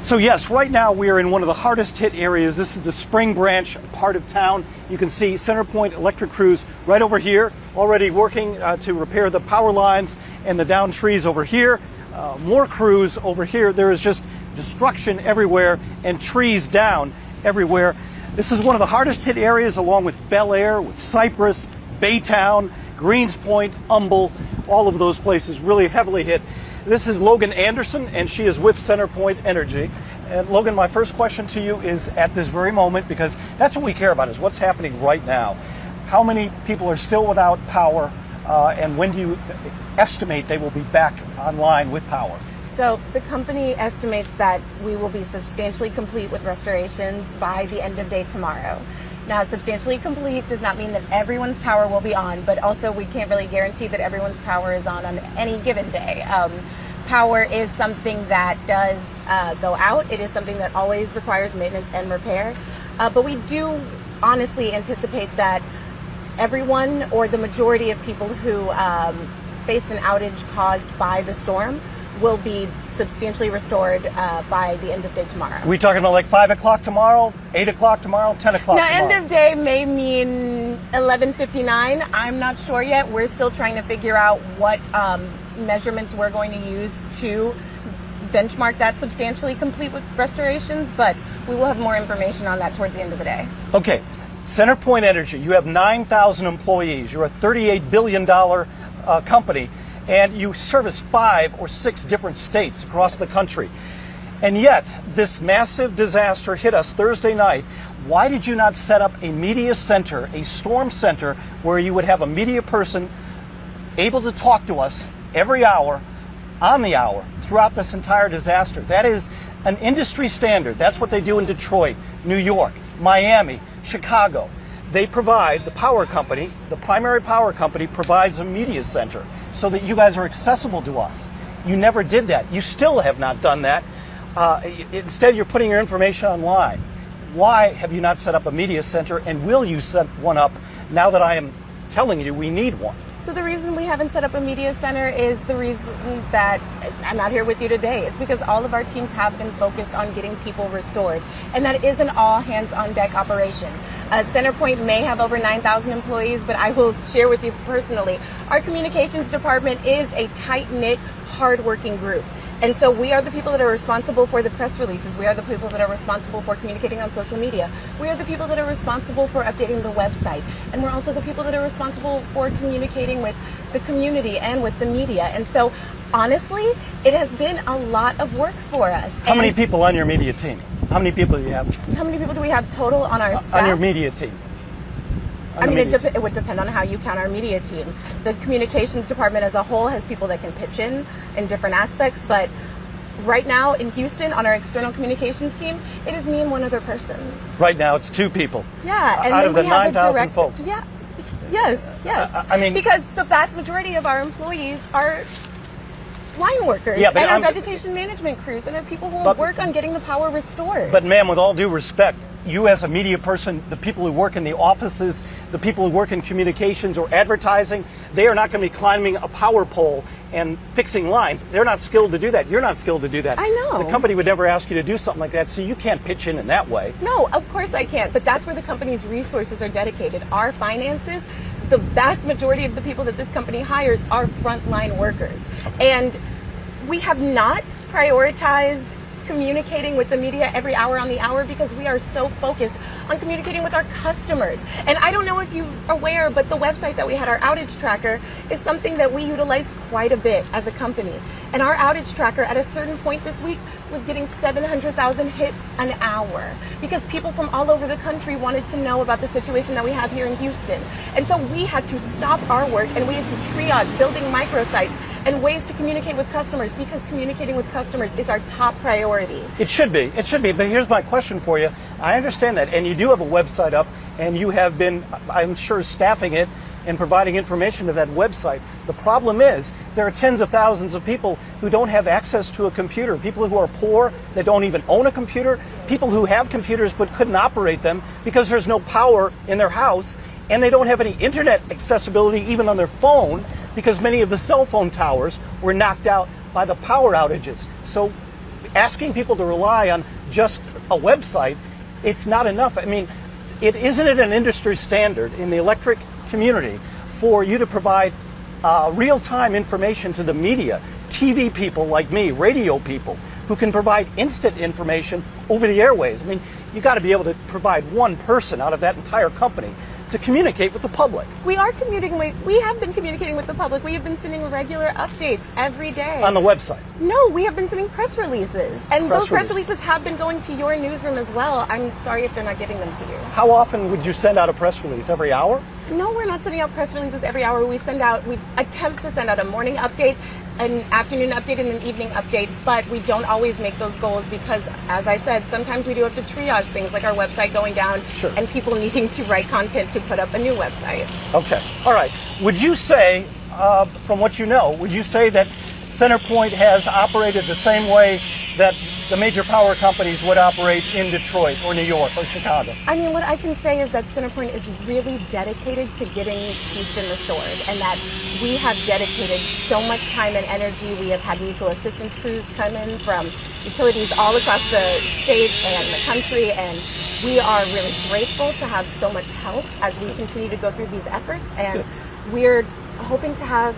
So yes, right now we are in one of the hardest hit areas. This is the Spring Branch part of town. You can see CenterPoint electric crews right over here, already working to repair the power lines and the downed trees over here. More crews over here. There is just destruction everywhere and trees down everywhere. This is one of the hardest hit areas, along with Bel Air, with Cypress, Baytown, Greenspoint, Humble, all of those places really heavily hit. This is Logan Anderson, and she is with CenterPoint Energy. And Logan, my first question to you is at this very moment, because that's what we care about, is what's happening right now. How many people are still without power, and when do you estimate they will be back online with power? So the company estimates that we will be substantially complete with restorations by the end of day tomorrow. Now, substantially complete does not mean that everyone's power will be on, but also we can't really guarantee that everyone's power is on any given day. Power is something that does go out. It is something that always requires maintenance and repair. But we do honestly anticipate that everyone, or the majority of people who faced an outage caused by the storm, will be substantially restored by the end of day tomorrow. Are we talking about like 5 o'clock tomorrow, 8 o'clock tomorrow, 10 o'clock now, tomorrow? End of day may mean 11:59. I'm not sure yet. We're still trying to figure out what measurements we're going to use to benchmark that substantially complete with restorations, but we will have more information on that towards the end of the day. Okay, CenterPoint Energy, you have 9,000 employees. You're a $38 billion company. And you service 5 or 6 different states across the country. And yet, this massive disaster hit us Thursday night. Why did you not set up a media center, a storm center, where you would have a media person able to talk to us every hour, on the hour, throughout this entire disaster? That is an industry standard. That's what they do in Detroit, New York, Miami, Chicago. They provide, the power company, the primary power company provides a media center so that you guys are accessible to us. You never did that. You still have not done that. Instead, you're putting your information online. Why have you not set up a media center, and will you set one up now that I am telling you we need one? So the reason we haven't set up a media center is the reason that I'm out here with you today. It's because all of our teams have been focused on getting people restored, and that is an all hands on deck operation. CenterPoint may have over 9,000 employees, but I will share with you personally, our communications department is a tight-knit, hard-working group. And so we are the people that are responsible for the press releases. We are the people that are responsible for communicating on social media. We are the people that are responsible for updating the website. And we're also the people that are responsible for communicating with the community and with the media. And so, honestly, it has been a lot of work for us. How many people on your media team? How many people do you have? How many people do we have total on our staff? On your media team? I mean, it would depend on how you count our media team. The communications department as a whole has people that can pitch in different aspects, but right now in Houston, on our external communications team, it is me and one other person. Right now, it's 2 people. Yeah, and out then of the we have 9,000 folks. Yeah, yes. I mean, because the vast majority of our employees are line workers, yeah, and our vegetation management crews, and our people who work on getting the power restored. But ma'am, with all due respect, you as a media person, the people who work in the offices, the people who work in communications or advertising, they are not going to be climbing a power pole and fixing lines. They're not skilled to do that. You're not skilled to do that. I know. The company would never ask you to do something like that, so you can't pitch in that way. No, of course I can't, but that's where the company's resources are dedicated. Our finances, the vast majority of the people that this company hires are frontline workers. Okay. And we have not prioritized communicating with the media every hour on the hour because we are so focused on communicating with our customers. And I don't know if you're aware, but the website that we had, our outage tracker, is something that we utilize quite a bit as a company. And our outage tracker at a certain point this week was getting 700,000 hits an hour because people from all over the country wanted to know about the situation that we have here in Houston. And so we had to stop our work and we had to triage building microsites and ways to communicate with customers, because communicating with customers is our top priority. It should be, but here's my question for you. I understand that, and you do have a website up, and you have been, I'm sure, staffing it and providing information to that website. The problem is there are tens of thousands of people who don't have access to a computer, people who are poor, that don't even own a computer, people who have computers but couldn't operate them because there's no power in their house, and they don't have any internet accessibility even on their phone because many of the cell phone towers were knocked out by the power outages. So asking people to rely on just a website, it's not enough. I mean, isn't it an industry standard in the electric community for you to provide real-time information to the media, TV people like me, radio people, who can provide instant information over the airways? I mean, you got to be able to provide one person out of that entire company to communicate with the public. We have been communicating with the public. We have been sending regular updates every day. On the website? No, we have been sending press releases. And those press releases have been going to your newsroom as well. I'm sorry if they're not getting them to you. How often would you send out a press release? Every hour? No, we're not sending out press releases every hour. We attempt to send out a morning update, an afternoon update, and an evening update, but we don't always make those goals because, as I said, sometimes we do have to triage things like our website going down and people needing to write content to put up a new website. Okay. All right. Would you say, from what you know, would you say that CenterPoint has operated the same way that the major power companies would operate in Detroit or New York or Chicago? I mean, what I can say is that CenterPoint is really dedicated to getting Houston restored, and that we have dedicated so much time and energy. We have had mutual assistance crews come in from utilities all across the state and the country, and we are really grateful to have so much help as we continue to go through these efforts, and we're hoping to have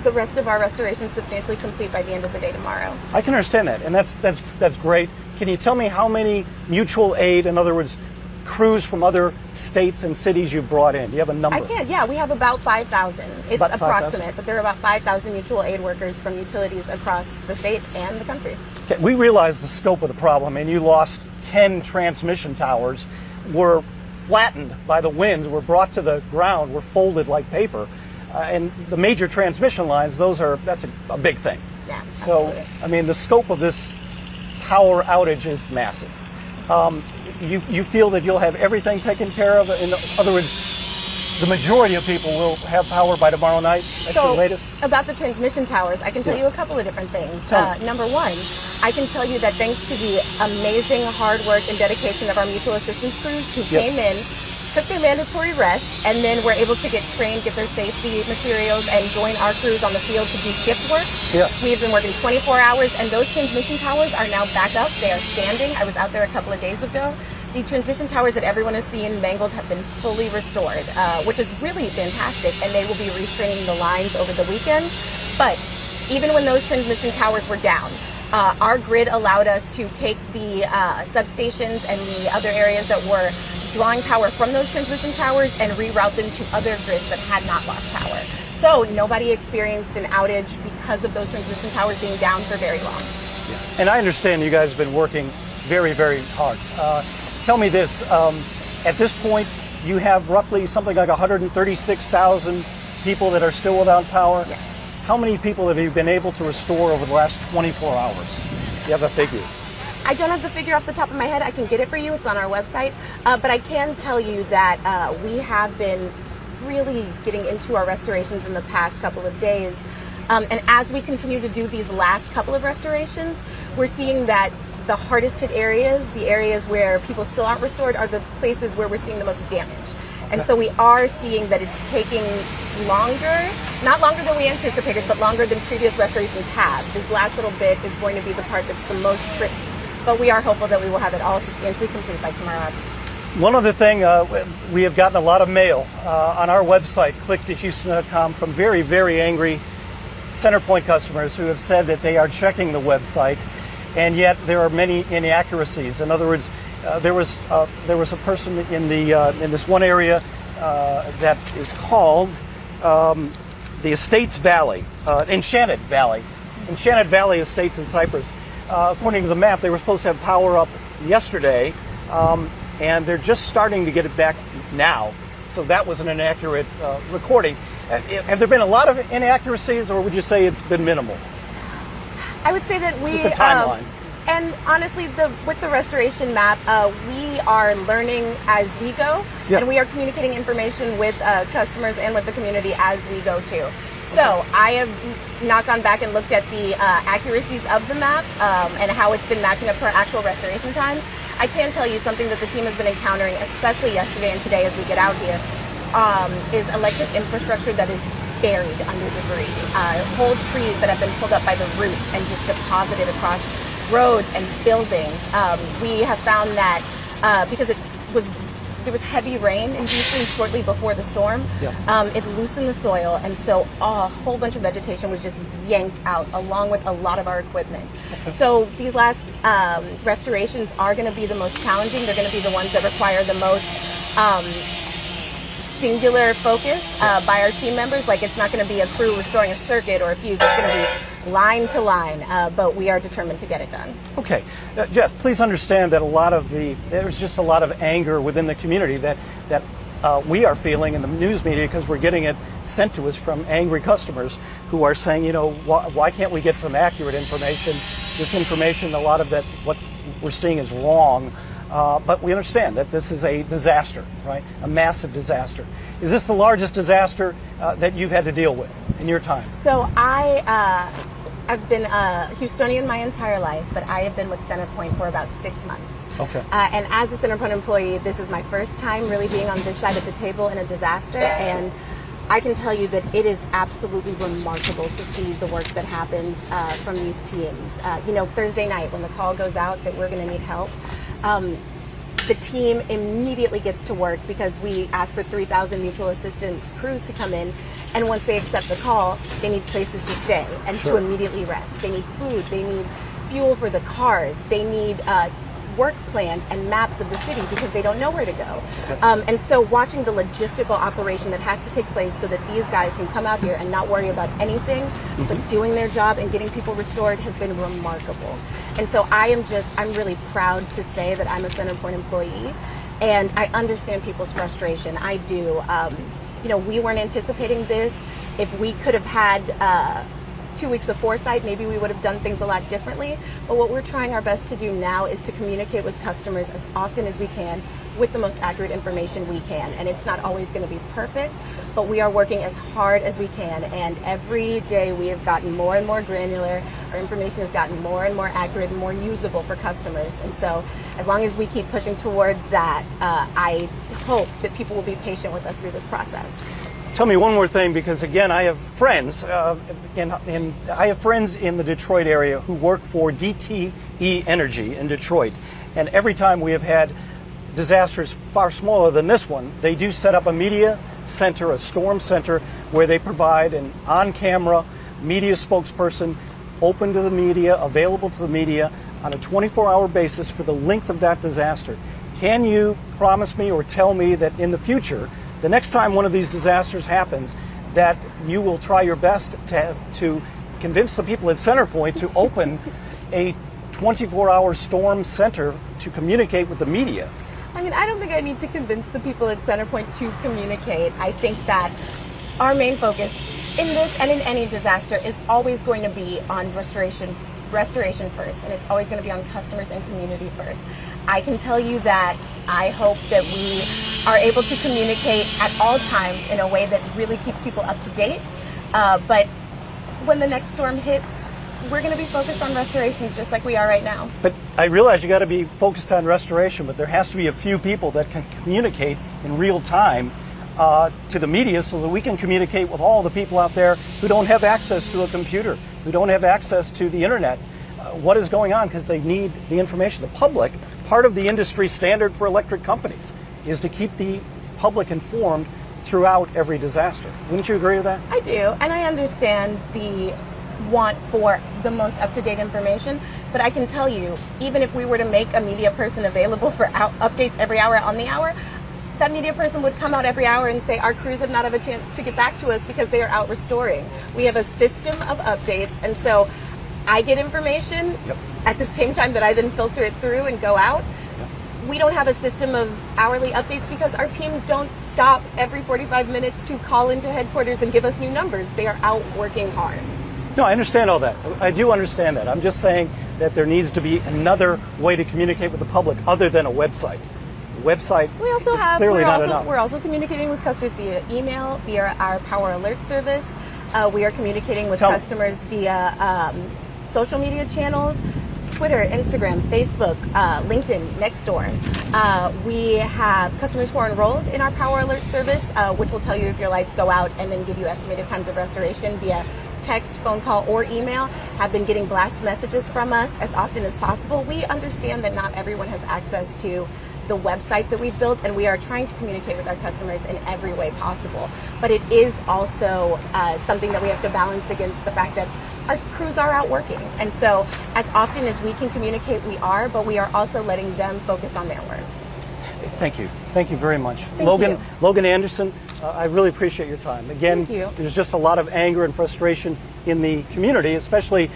the rest of our restoration substantially complete by the end of the day tomorrow. I can understand that, and that's great. Can you tell me how many mutual aid, in other words, crews from other states and cities you brought in? Do you have a number? I can, yeah. We have about 5,000. It's about approximate, 5,000? but there are about 5,000 mutual aid workers from utilities across the state and the country. Okay, we realize the scope of the problem, and you lost 10 transmission towers, were flattened by the winds, were brought to the ground, were folded like paper. And the major transmission lines, that's a big thing. Yeah, so, absolutely. I mean, the scope of this power outage is massive. You feel that you'll have everything taken care of? In other words, the majority of people will have power by tomorrow night at the latest? About the transmission towers, I can tell you a couple of different things. Number one, I can tell you that thanks to the amazing hard work and dedication of our mutual assistance crews who came in, took their mandatory rest, and then were able to get trained, get their safety materials, and join our crews on the field to do shift work. We have been working 24 hours, and those transmission towers are now back up. They are standing. I was out there a couple of days ago. The transmission towers that everyone has seen mangled have been fully restored, which is really fantastic, and they will be restringing the lines over the weekend. But even when those transmission towers were down, our grid allowed us to take the substations and the other areas that were drawing power from those transmission towers and reroute them to other grids that had not lost power. So nobody experienced an outage because of those transmission towers being down for very long. And I understand you guys have been working very, very hard. Tell me this, at this point, you have roughly something like 136,000 people that are still without power. Yes. How many people have you been able to restore over the last 24 hours? Do you have a figure? I don't have the figure off the top of my head. I can get it for you. It's on our website. But I can tell you that we have been really getting into our restorations in the past couple of days. And as we continue to do these last couple of restorations, we're seeing that the hardest hit areas, the areas where people still aren't restored, are the places where we're seeing the most damage. And so we are seeing that it's taking longer, not longer than we anticipated, but longer than previous restorations have. This last little bit is going to be the part that's the most tricky. But we are hopeful that we will have it all substantially complete by tomorrow. One other thing, we have gotten a lot of mail on our website, clicktohouston.com, from very, very angry CenterPoint customers who have said that they are checking the website, and yet there are many inaccuracies. In other words, there was a person in this one area that is called the Estates Valley, Enchanted Valley Estates in Cyprus. According to the map, they were supposed to have power up yesterday, and they're just starting to get it back now. So that was an inaccurate recording. Have there been a lot of inaccuracies, or would you say it's been minimal? I would say that we... The timeline. And honestly, with the restoration map, we are learning as we go, and we are communicating information with customers and with the community as we go too. So I have not gone back and looked at the accuracies of the map and how it's been matching up to our actual restoration times. I can tell you something that the team has been encountering, especially yesterday and today as we get out here, is electric infrastructure that is buried under debris, whole trees that have been pulled up by the roots and just deposited across roads and buildings. We have found that because there was heavy rain in Houston shortly before the storm. Yeah. It loosened the soil, and so a whole bunch of vegetation was just yanked out along with a lot of our equipment. So these last restorations are going to be the most challenging. They're going to be the ones that require the most singular focus by our team members. Like, it's not going to be a crew restoring a circuit or a fuse. It's going to be line to line, but we are determined to get it done. Okay. Jeff, please understand that there's just a lot of anger within the community that we are feeling in the news media, because we're getting it sent to us from angry customers who are saying, why can't we get some accurate information? This information, a lot of that, what we're seeing is wrong. But we understand that this is a disaster, right? A massive disaster. Is this the largest disaster that you've had to deal with in your time? So I've been a Houstonian my entire life, but I have been with CenterPoint for about 6 months. Okay. And as a CenterPoint employee, this is my first time really being on this side of the table in a disaster. And I can tell you that it is absolutely remarkable to see the work that happens from these teams. Thursday night when the call goes out that we're going to need help, the team immediately gets to work because we ask for 3,000 mutual assistance crews to come in. And once they accept the call, they need places to stay and to immediately rest. They need food. They need fuel for the cars. They need work plans and maps of the city because they don't know where to go. And so watching the logistical operation that has to take place so that these guys can come out here and not worry about anything, but doing their job and getting people restored has been remarkable. And so I'm really proud to say that I'm a CenterPoint employee, and I understand people's frustration. I do. We weren't anticipating this. If we could have had 2 weeks of foresight, maybe we would have done things a lot differently. But what we're trying our best to do now is to communicate with customers as often as we can with the most accurate information we can. And it's not always going to be perfect, but we are working as hard as we can. And every day we have gotten more and more granular. Our information has gotten more and more accurate and more usable for customers. And so as long as we keep pushing towards that, I hope that people will be patient with us through this process. Tell me one more thing, because again, I have friends, and I have friends in the Detroit area who work for DTE Energy in Detroit, and every time we have had disasters far smaller than this one, they do set up a media center, a storm center, where they provide an on-camera media spokesperson, open to the media, available to the media on a 24-hour basis for the length of that disaster. Can you promise me or tell me that in the future, the next time one of these disasters happens, that you will try your best to convince the people at CenterPoint to open a 24-hour storm center to communicate with the media? I mean, I don't think I need to convince the people at CenterPoint to communicate. I think that our main focus in this and in any disaster is always going to be on restoration first, and it's always going to be on customers and community first. I can tell you that I hope that we are able to communicate at all times in a way that really keeps people up to date. But when the next storm hits, we're going to be focused on restorations just like we are right now. But I realize you got to be focused on restoration, but there has to be a few people that can communicate in real time to the media so that we can communicate with all the people out there who don't have access to a computer, who don't have access to the internet. What is going on, because they need the information. The public, part of the industry standard for electric companies is to keep the public informed throughout every disaster. Wouldn't you agree with that? I do, and I understand the want for the most up-to-date information, but I can tell you, even if we were to make a media person available for updates every hour on the hour, that media person would come out every hour and say our crews have not had a chance to get back to us because they are out restoring. We have a system of updates, and so I get information at the same time that I then filter it through and go out. We don't have a system of hourly updates because our teams don't stop every 45 minutes to call into headquarters and give us new numbers. They are out working hard. No, I understand all that. I do understand that. I'm just saying that there needs to be another way to communicate with the public other than a website. The website we also is clearly not enough. We're also communicating with customers via email, via our Power Alert service. We are communicating with customers via social media channels. Twitter, Instagram, Facebook, LinkedIn, Nextdoor. We have customers who are enrolled in our Power Alert service, which will tell you if your lights go out and then give you estimated times of restoration via text, phone call, or email, have been getting blast messages from us as often as possible. We understand that not everyone has access to the website that we've built, and we are trying to communicate with our customers in every way possible. But it is also something that we have to balance against the fact that our crews are out working. And so as often as we can communicate, we are, but we are also letting them focus on their work. Thank you. Thank you very much. Thank you. Logan Anderson, I really appreciate your time. Again, Thank you. There's just a lot of anger and frustration in the community, especially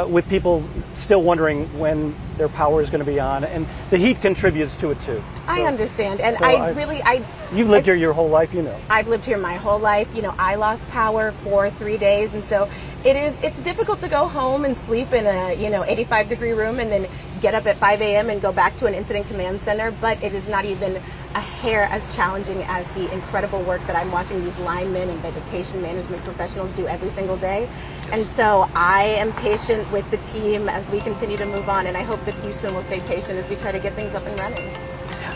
with people still wondering when their power is going to be on, and the heat contributes to it too. I understand, and you've lived here your whole life, you know. I've lived here my whole life. You know, I lost power for 3 days, and so it's difficult to go home and sleep in a 85-degree room and then get up at 5 a.m. and go back to an incident command center, but it is not even a hair as challenging as the incredible work that I'm watching these linemen and vegetation management professionals do every single day. And so I am patient with the team as we continue to move on, and I hope that Houston will stay patient as we try to get things up and running.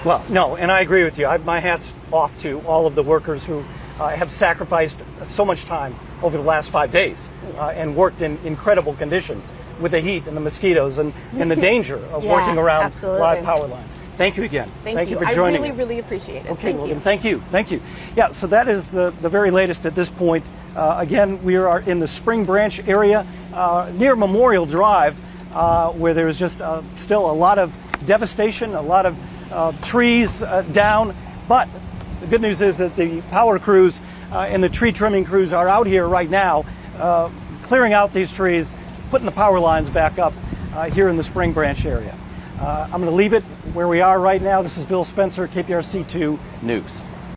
Well, no, and I agree with you. My hat's off to all of the workers who have sacrificed so much time over the last 5 days and worked in incredible conditions with the heat and the mosquitoes and the danger of working around live power lines. Thank you again. Thank you for joining us. I really appreciate it. Okay, Logan, thank you. Yeah, so that is the very latest at this point. Again, we are in the Spring Branch area near Memorial Drive, where there's just still a lot of devastation, a lot of trees down. But the good news is that the power crews and the tree trimming crews are out here right now, clearing out these trees, putting the power lines back up here in the Spring Branch area. I'm going to leave it where we are right now. This is Bill Spencer, KPRC 2 News.